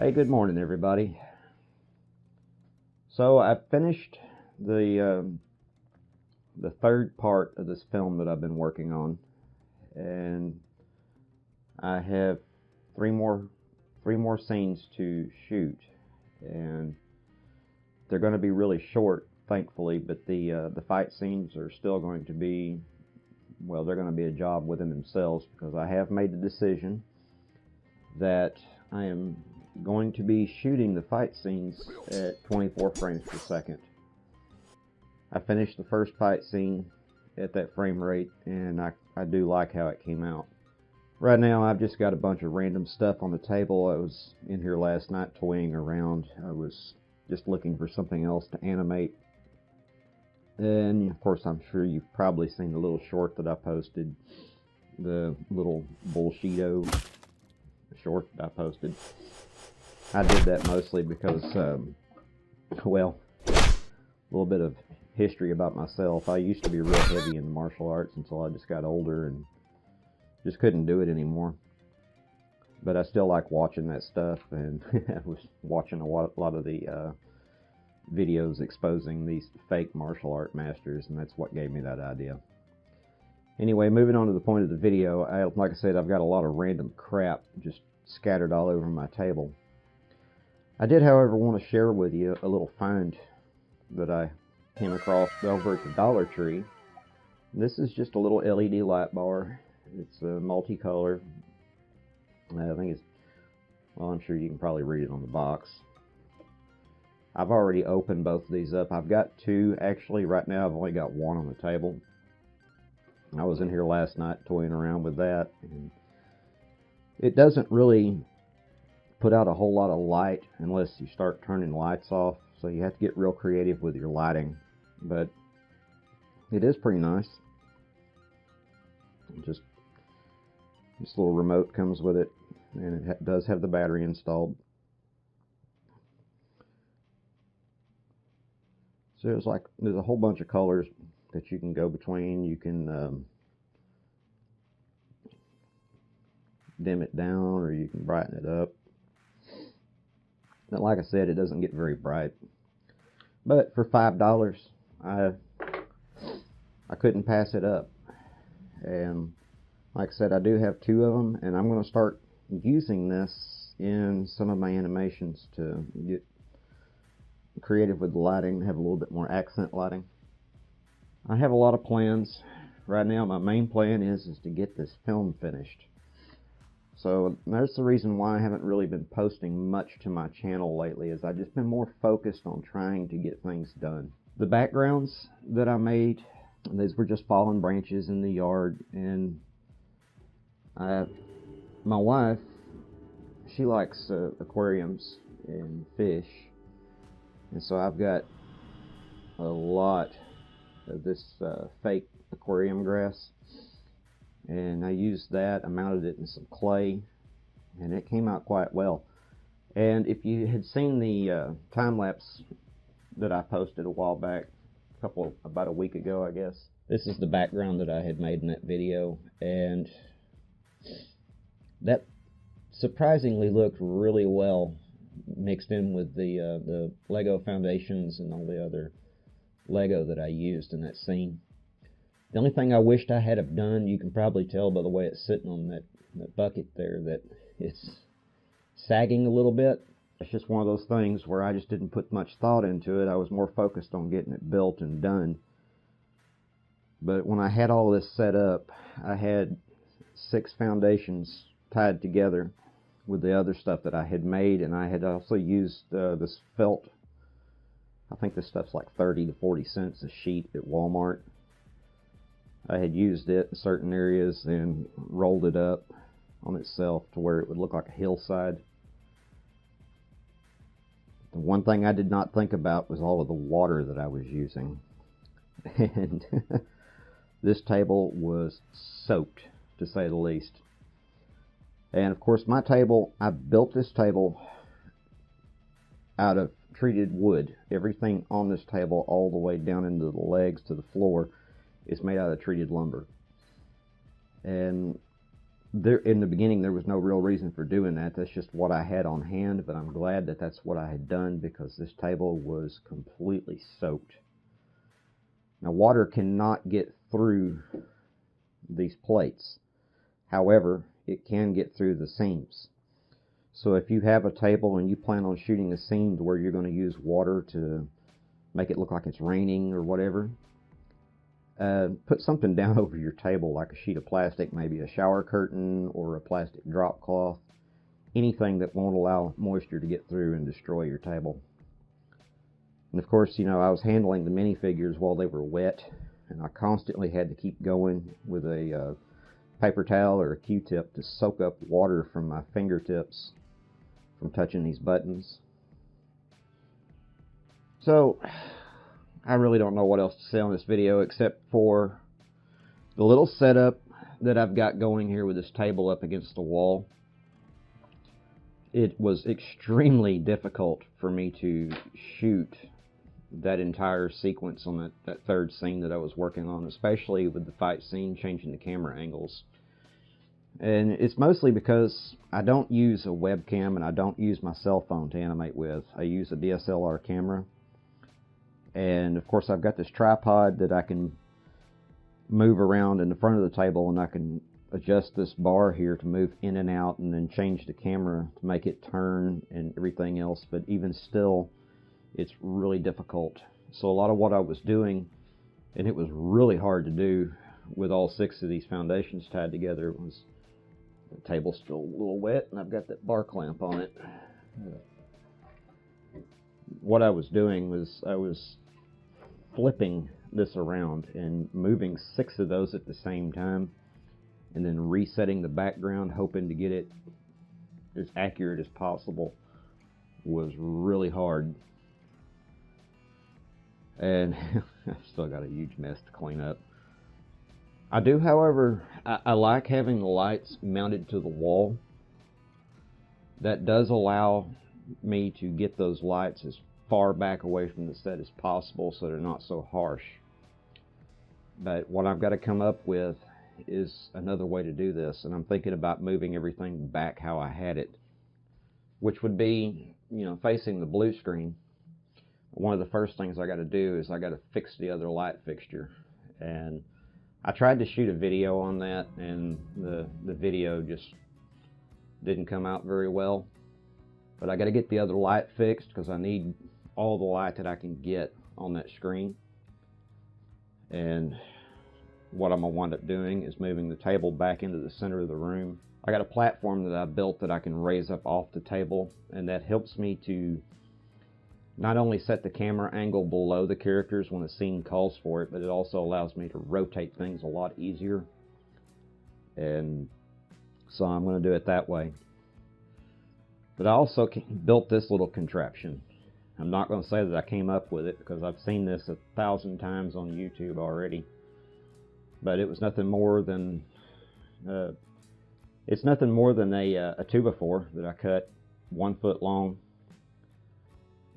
Hey, good morning, everybody. So I finished the third part of this film that I've been working on, and I have three more scenes to shoot, and they're going to be really short, thankfully. But the fight scenes are still going to be, well, they're going to be a job within themselves, because I have made the decision that I am going to be shooting the fight scenes at 24 frames per second. I finished the first fight scene at that frame rate, and I do like how it came out. Right now I've just got a bunch of random stuff on the table. I was in here last night toying around. I was just looking for something else to animate. And of course, I'm sure you've probably seen the little short that I posted, the little bullshito short that I posted. I did that mostly because, well, a little bit of history about myself. I used to be real heavy in martial arts until I just got older and just couldn't do it anymore. But I still like watching that stuff, and I was watching a lot of the videos exposing these fake martial art masters, and that's what gave me that idea. Anyway, moving on to the point of the video, like I said, I've got a lot of random crap just scattered all over my table. I did, however, want to share with you a little find that I came across over at the Dollar Tree. This is just a little LED light bar. It's multicolor. I think it's, well, I'm sure you can probably read it on the box. I've already opened both of these up. I've got two. Actually, right now I've only got one on the table. I was in here last night toying around with that, and it doesn't really put out a whole lot of light unless you start turning lights off, so you have to get real creative with your lighting, but it is pretty nice. Just this little remote comes with it, and it does have the battery installed. So there's a whole bunch of colors that you can go between. You can dim it down, or you can brighten it up. But like I said, it doesn't get very bright. But for $5, I couldn't pass it up. And like I said, I do have two of them, and I'm going to start using this in some of my animations to get creative with the lighting, have a little bit more accent lighting. I have a lot of plans. Right now, my main plan is to get this film finished. So that's the reason why I haven't really been posting much to my channel lately, is I've just been more focused on trying to get things done. The backgrounds that I made, these were just fallen branches in the yard, and my wife, she likes aquariums and fish, and so I've got a lot of this fake aquarium grass. And I used that, I mounted it in some clay, and it came out quite well. And if you had seen the time-lapse that I posted a while back, about a week ago, I guess, this is the background that I had made in that video, and that surprisingly looked really well mixed in with the Lego foundations and all the other Lego that I used in that scene. The only thing I wished I had have done, you can probably tell by the way it's sitting on that bucket there, that it's sagging a little bit. It's just one of those things where I just didn't put much thought into it. I was more focused on getting it built and done. But when I had all this set up, I had 6 foundations tied together with the other stuff that I had made, and I had also used this felt. I think this stuff's like 30 to 40 cents a sheet at Walmart. I had used it in certain areas and rolled it up on itself to where it would look like a hillside. The one thing I did not think about was all of the water that I was using. And this table was soaked, to say the least. And of course, my table, I built this table out of treated wood. Everything on this table, all the way down into the legs to the floor, is made out of treated lumber. And there in the beginning there was no real reason for doing that. That's just what I had on hand, but I'm glad that that's what I had done because this table was completely soaked. Now water cannot get through these plates. However, it can get through the seams. So if you have a table and you plan on shooting a scene where you're going to use water to make it look like it's raining or whatever, put something down over your table, like a sheet of plastic, maybe a shower curtain or a plastic drop cloth, anything that won't allow moisture to get through and destroy your table. And of course, you know, I was handling the minifigures while they were wet, and I constantly had to keep going with a paper towel or a Q-tip to soak up water from my fingertips from touching these buttons. So I really don't know what else to say on this video except for the little setup that I've got going here with this table up against the wall. It was extremely difficult for me to shoot that entire sequence on that third scene that I was working on, especially with the fight scene, changing the camera angles. And it's mostly because I don't use a webcam and I don't use my cell phone to animate with. I use a DSLR camera. And of course I've got this tripod that I can move around in the front of the table, and I can adjust this bar here to move in and out and then change the camera to make it turn and everything else. But even still, it's really difficult. So a lot of what I was doing, and it was really hard to do with all 6 of these foundations tied together, was the table's still a little wet and I've got that bar clamp on it. What I was doing was I was flipping this around and moving 6 of those at the same time, and then resetting the background, hoping to get it as accurate as possible, was really hard. And I've still got a huge mess to clean up. I do, however, I like having the lights mounted to the wall. That does allow me to get those lights as far back away from the set as possible so they're not so harsh. But what I've got to come up with is another way to do this, and I'm thinking about moving everything back how I had it, which would be, you know, facing the blue screen. One of the first things I got to do is I got to fix the other light fixture, and I tried to shoot a video on that, and the video just didn't come out very well. But I got to get the other light fixed because I need all the light that I can get on that screen. And what I'm going to wind up doing is moving the table back into the center of the room. I got a platform that I built that I can raise up off the table, and that helps me to not only set the camera angle below the characters when a scene calls for it, but it also allows me to rotate things a lot easier. And so I'm going to do it that way. But I also built this little contraption. I'm not going to say that I came up with it because I've seen this 1,000 times on YouTube already. But it was nothing more than a 2x4 that I cut 1 foot long,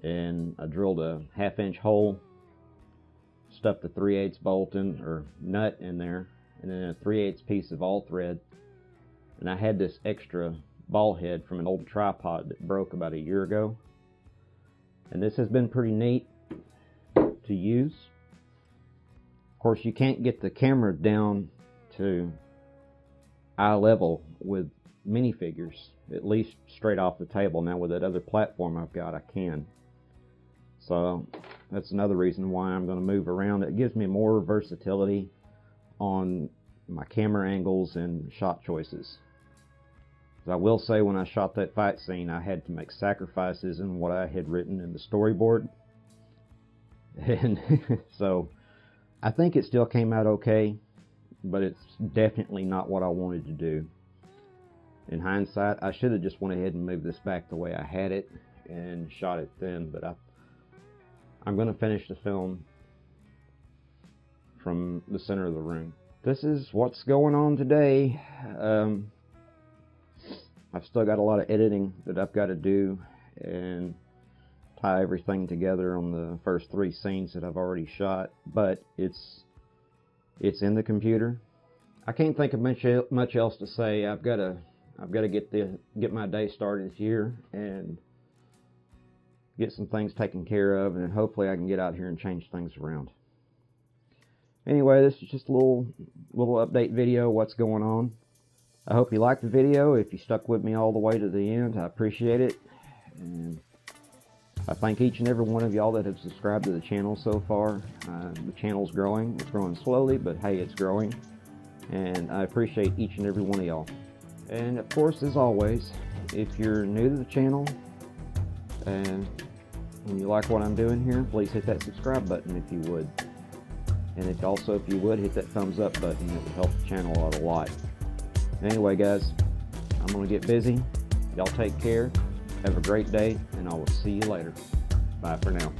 and I drilled a 1/2-inch hole, stuffed a 3/8 bolt in or nut in there, and then a 3/8 piece of all thread. And I had this extra ball head from an old tripod that broke about a year ago, and this has been pretty neat to use. Of course, you can't get the camera down to eye level with minifigures, at least straight off the table. Now with that other platform I've got, I can. So that's another reason why I'm going to move around. It gives me more versatility on my camera angles and shot choices. I will say, when I shot that fight scene, I had to make sacrifices in what I had written in the storyboard. And so I think it still came out okay, but it's definitely not what I wanted to do. In hindsight, I should have just went ahead and moved this back the way I had it and shot it then, but I'm going to finish the film from the center of the room. This is what's going on today. I've still got a lot of editing that I've got to do and tie everything together on the first 3 scenes that I've already shot, but it's in the computer, I can't think of much else to say. I've got to get my day started here and get some things taken care of, and then hopefully I can get out here and change things around. Anyway, this is just a little update video of what's going on. I hope you liked the video. If you stuck with me all the way to the end, I appreciate it. And I thank each and every one of y'all that have subscribed to the channel so far. The channel's growing. It's growing slowly, but hey, it's growing. And I appreciate each and every one of y'all. And of course, as always, if you're new to the channel and you like what I'm doing here, please hit that subscribe button if you would. And if you would, hit that thumbs up button. It would help the channel out a lot. Anyway, guys, I'm going to get busy. Y'all take care. Have a great day, and I will see you later. Bye for now.